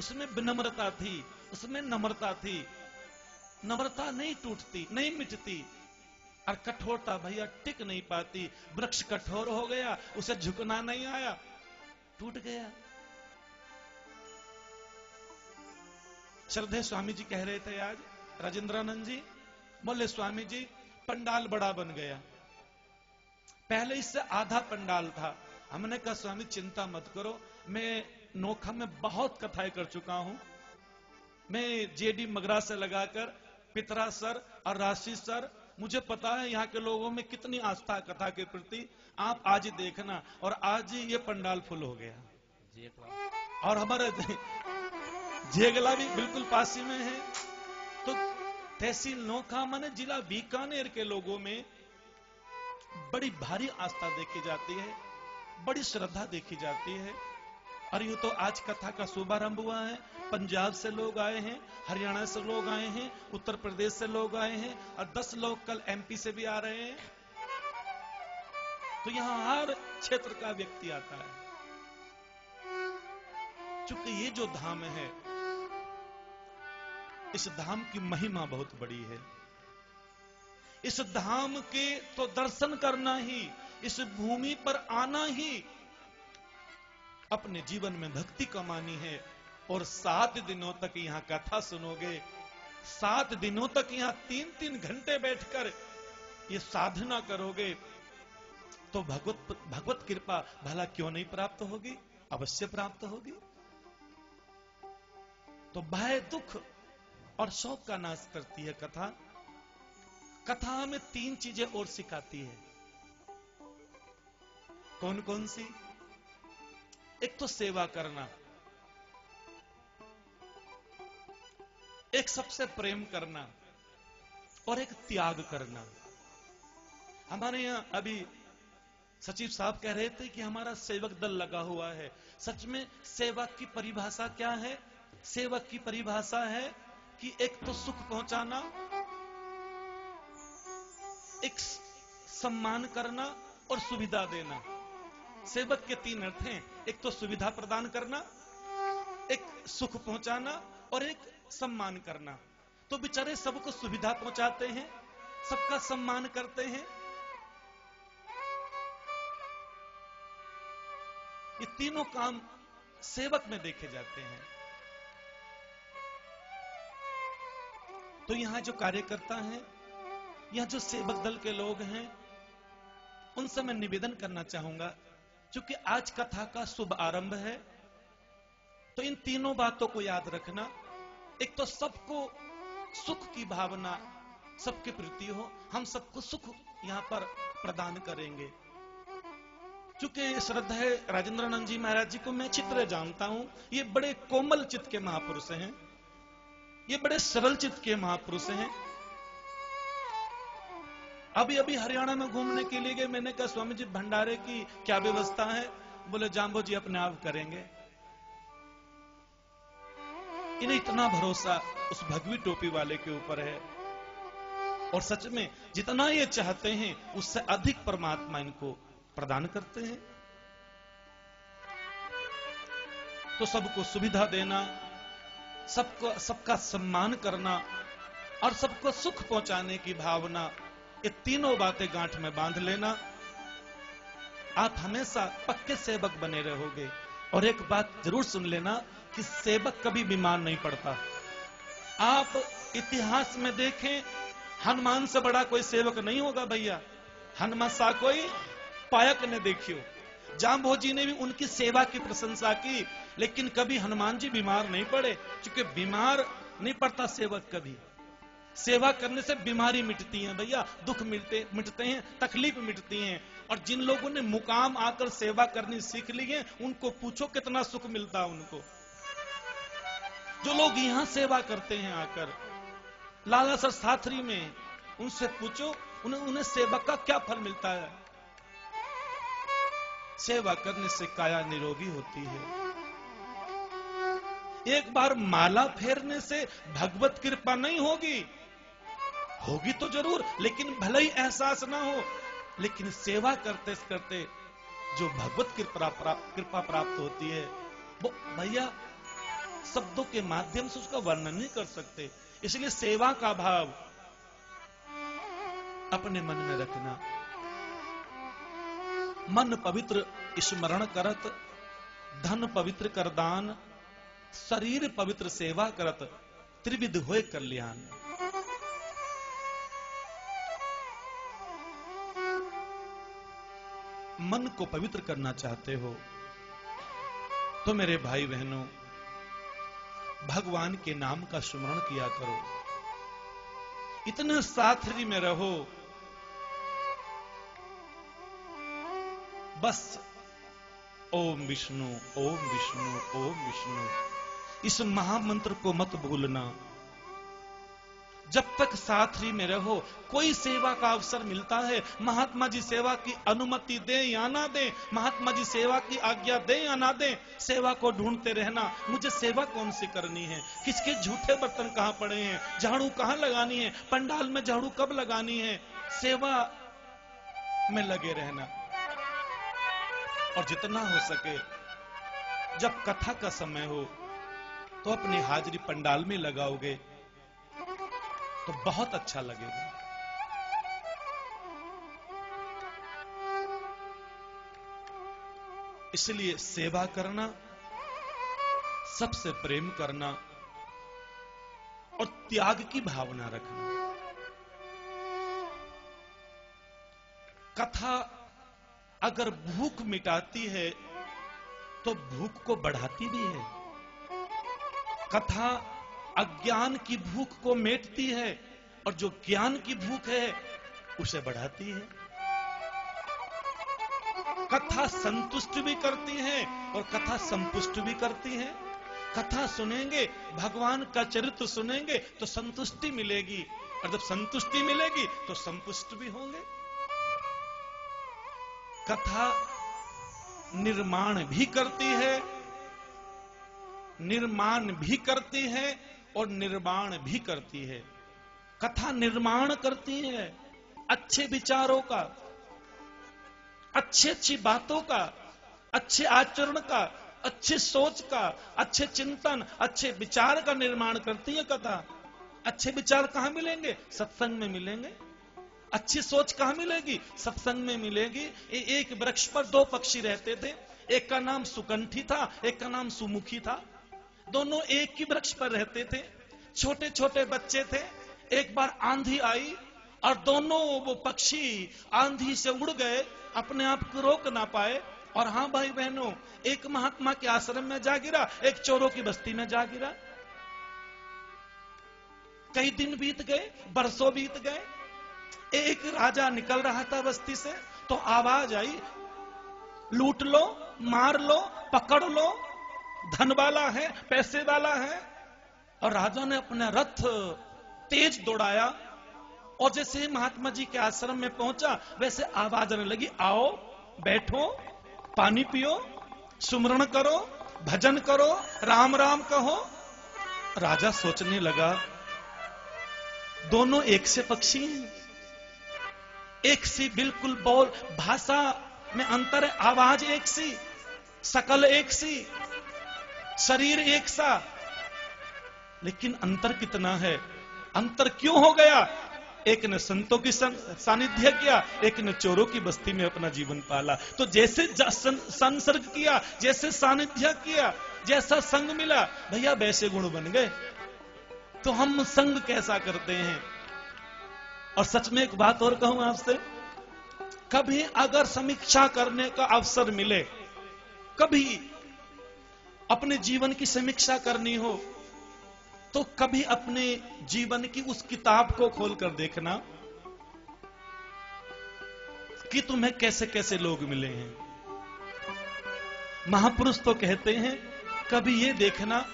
उसमें विनम्रता थी, उसमें नम्रता थी। नम्रता नहीं टूटती, नहीं मिटती, और कठोरता भैया टिक नहीं पाती। वृक्ष कठोर हो गया, उसे झुकना नहीं आया, टूट गया। श्रद्धेय स्वामी जी कह रहे थे आज, राजेंद्रानंद जी बोले, स्वामी जी पंडाल बड़ा बन गया, पहले इससे आधा पंडाल था। हमने कहा स्वामी चिंता मत करो, मैं नोखा में बहुत कथाएं कर चुका हूं। मैं जेडी मगरा से लगाकर पितरा सर और राशि सर, मुझे पता है यहाँ के लोगों में कितनी आस्था है कथा के प्रति। आप आज ही देखना, और आज ही ये पंडाल फुल हो गया। और हमारे जेगला भी बिल्कुल पास ही में है। तो तहसील नोखा माने जिला बीकानेर के लोगों में बड़ी भारी आस्था देखी जाती है, बड़ी श्रद्धा देखी जाती है। और यूं तो आज कथा का शुभारंभ हुआ है, पंजाब से लोग आए हैं, हरियाणा से लोग आए हैं, उत्तर प्रदेश से लोग आए हैं, और 10 लोग कल एमपी से भी आ रहे हैं। तो यहां हर क्षेत्र का व्यक्ति आता है। चूंकि ये जो धाम है, इस धाम की महिमा बहुत बड़ी है। इस धाम के तो दर्शन करना ही, इस भूमि पर आना ही अपने जीवन में भक्ति कमानी है। और 7 दिनों तक यहां कथा सुनोगे, 7 दिनों तक यहां 3-3 घंटे बैठकर ये साधना करोगे, तो भगवत कृपा भला क्यों नहीं प्राप्त होगी? अवश्य प्राप्त होगी। तो भय, दुख और शोक का नाश करती है कथा। कथा हमें 3 चीजें और सिखाती है। कौन कौन सी? एक तो सेवा करना, एक सबसे प्रेम करना, और एक त्याग करना। हमारे यहां अभी सचिव साहब कह रहे थे कि हमारा सेवक दल लगा हुआ है। सच में सेवक की परिभाषा क्या है? सेवक की परिभाषा है कि एक तो सुख पहुंचाना, एक सम्मान करना और सुविधा देना। सेवक के 3 अर्थ हैं, एक तो सुविधा प्रदान करना, एक सुख पहुंचाना और एक सम्मान करना। तो बेचारे सबको सुविधा पहुंचाते हैं, सबका सम्मान करते हैं। ये तीनों काम सेवक में देखे जाते हैं। तो यहां जो कार्यकर्ता हैं, यहां जो सेवक दल के लोग हैं, उनसे मैं निवेदन करना चाहूंगा, क्योंकि आज कथा का शुभ आरंभ है, तो इन तीनों बातों को याद रखना। एक तो सबको सुख की भावना सबके प्रति हो, हम सबको सुख यहां पर प्रदान करेंगे। क्योंकि श्रद्धेय राजेंद्रानंद जी महाराज जी को मैं चित्र जानता हूं, ये बड़े कोमल चित्त के महापुरुष हैं, ये बड़े सरल चित्त के महापुरुष हैं। अभी अभी हरियाणा में घूमने के लिए गए, मैंने कहा स्वामी जी भंडारे की क्या व्यवस्था है? बोले जाम्बो जी अपने आप करेंगे। इन्हें इतना भरोसा उस भगवी टोपी वाले के ऊपर है, और सच में जितना ये चाहते हैं उससे अधिक परमात्मा इनको प्रदान करते हैं। तो सबको सुविधा देना, सबका सम्मान करना और सबको सुख पहुंचाने की भावना, ये तीनों बातें गांठ में बांध लेना। आप हमेशा पक्के सेवक बने रहोगे। और एक बात जरूर सुन लेना कि सेवक कभी बीमार नहीं पड़ता। आप इतिहास में देखें, हनुमान से बड़ा कोई सेवक नहीं होगा भैया। हनुमान सा कोई पायक ने देखियो। जाम्बोजी ने भी उनकी सेवा की प्रशंसा की, लेकिन कभी हनुमान जी बीमार नहीं पड़े, क्योंकि बीमार नहीं पड़ता सेवक कभी। सेवा करने से बीमारी मिटती है भैया, दुख मिटते हैं, तकलीफ मिटती हैं। और जिन लोगों ने मुकाम आकर सेवा करनी सीख ली है, उनको पूछो कितना सुख मिलता है उनको। जो लोग यहां सेवा करते हैं आकर लालासर साथरी में, उनसे पूछो उन्हें सेवा का क्या फल मिलता है। सेवा करने से काया निरोगी होती है। एक बार माला फेरने से भगवत कृपा नहीं होगी, होगी तो जरूर, लेकिन भले ही एहसास ना हो। लेकिन सेवा करते करते जो भगवत कृपा प्राप्त होती है, वो भैया शब्दों के माध्यम से उसका वर्णन नहीं कर सकते। इसलिए सेवा का भाव अपने मन में रखना। मन पवित्र स्मरण करत, धन पवित्र कर दान, शरीर पवित्र सेवा करत, त्रिविध होए कल्याण। मन को पवित्र करना चाहते हो तो मेरे भाई बहनों, भगवान के नाम का स्मरण किया करो। इतने साथरी में रहो, बस ओम विष्णु ओम विष्णु ओम विष्णु, इस महामंत्र को मत भूलना। जब तक साथरी में रहो, कोई सेवा का अवसर मिलता है, महात्मा जी सेवा की अनुमति दे या ना दे, महात्मा जी सेवा की आज्ञा दे या ना दे, सेवा को ढूंढते रहना। मुझे सेवा कौन सी करनी है, किसके झूठे बर्तन कहां पड़े हैं, झाड़ू कहां लगानी है, पंडाल में झाड़ू कब लगानी है, सेवा में लगे रहना। और जितना हो सके जब कथा का समय हो तो अपनी हाजिरी पंडाल में लगाओगे तो बहुत अच्छा लगेगा। इसलिए सेवा करना, सबसे प्रेम करना और त्याग की भावना रखना। कथा अगर भूख मिटाती है तो भूख को बढ़ाती भी है। कथा अज्ञान की भूख को मेटती है और जो ज्ञान की भूख है उसे बढ़ाती है। कथा संतुष्ट भी करती है और कथा संपुष्ट भी करती है। कथा सुनेंगे, भगवान का चरित्र सुनेंगे तो संतुष्टि मिलेगी, और जब संतुष्टि मिलेगी तो संपुष्ट भी होंगे। कथा निर्माण भी करती है, निर्माण भी करती है और निर्माण भी करती है। कथा निर्माण करती है अच्छे विचारों का, अच्छी बातों का, अच्छे आचरण का, अच्छे सोच का, अच्छे चिंतन, अच्छे विचार का निर्माण करती है कथा। अच्छे विचार कहां मिलेंगे? सत्संग में मिलेंगे। अच्छी सोच कहां मिलेगी? सत्संग में मिलेगी। एक वृक्ष पर दो पक्षी रहते थे, एक का नाम सुकंठी था, एक का नाम सुमुखी था। दोनों एक ही वृक्ष पर रहते थे, छोटे छोटे बच्चे थे। एक बार आंधी आई और दोनों वो पक्षी आंधी से उड़ गए, अपने आप को रोक ना पाए। और हाँ भाई बहनों, एक महात्मा के आश्रम में जा गिरा, एक चोरों की बस्ती में जा गिरा। कई दिन बीत गए, बरसों बीत गए। एक राजा निकल रहा था बस्ती से तो आवाज आई, लूट लो, मार लो, पकड़ लो, धन वाला है, पैसे वाला है। और राजा ने अपना रथ तेज दौड़ाया और जैसे ही महात्मा जी के आश्रम में पहुंचा वैसे आवाज आने लगी, आओ बैठो, पानी पियो, सुमरण करो, भजन करो, राम राम कहो। राजा सोचने लगा, दोनों एक से पक्षी हैं, एक सी बिल्कुल बोल, भाषा में अंतर है, आवाज एक सी, शकल एक सी, शरीर एक सा, लेकिन अंतर कितना है? अंतर क्यों हो गया? एक ने संतों की सानिध्य किया, एक ने चोरों की बस्ती में अपना जीवन पाला। तो जैसे संसर्ग किया, जैसे सानिध्य किया, जैसा संग मिला, भैया वैसे गुण बन गए। तो हम संग कैसा करते हैं? और सच में एक बात और कहूं आपसे, कभी अगर समीक्षा करने का अवसर मिले, कभी अपने जीवन की समीक्षा करनी हो, तो कभी अपने जीवन की उस किताब को खोलकर देखना कि तुम्हें कैसे कैसे लोग मिले हैं। महापुरुष तो कहते हैं, कभी ये देखना